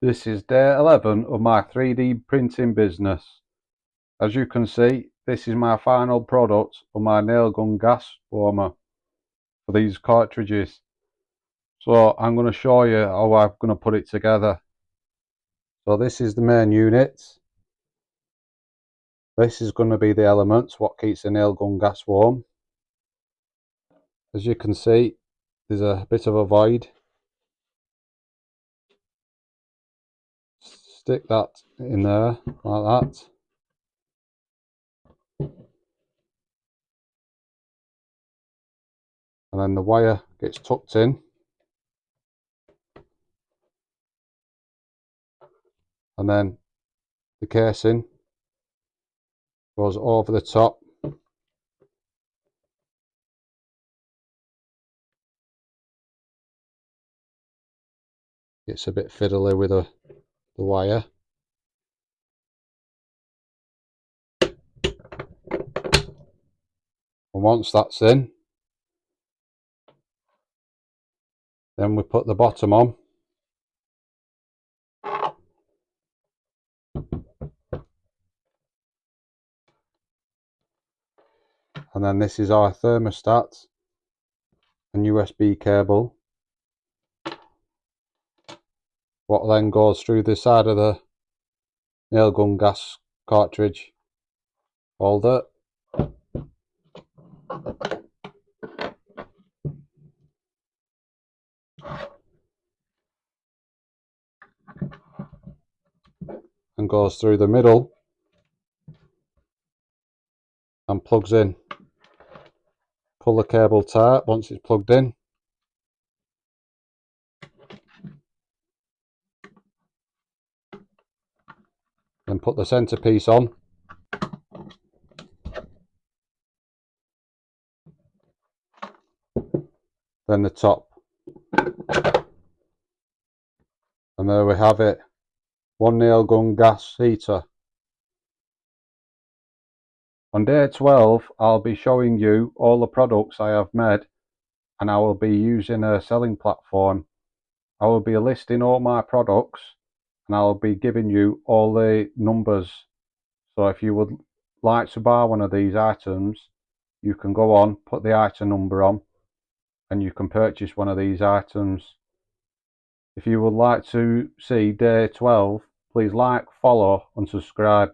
This is day 11 of my 3D printing business. As you can see, this is my final product of my nail gun gas warmer for these cartridges. So I'm going to show you how I'm going to put it together. So this is the main unit. This is going to be the elements, what keeps the nail gun gas warm. As you can see, there's a bit of a void. Stick that in there like that. And then the wire gets tucked in. And then the casing goes over the top. It's a bit fiddly with the wire. And once that's in, then we put the bottom on. And then this is our thermostat and USB cable. What then goes through the side of the nail gun gas cartridge holder. And goes through the middle and plugs in. Pull the cable tight once it's plugged in. Then put the centerpiece on. Then the top. And there we have it. One nail gun gas heater. On day 12, I'll be showing you all the products I have made, and I will be using a selling platform. I will be listing all my products, and I'll be giving you all the numbers. So if you would like to buy one of these items, you can go on, put the item number on, and you can purchase one of these items. If you would like to see day 12, please like, follow and subscribe.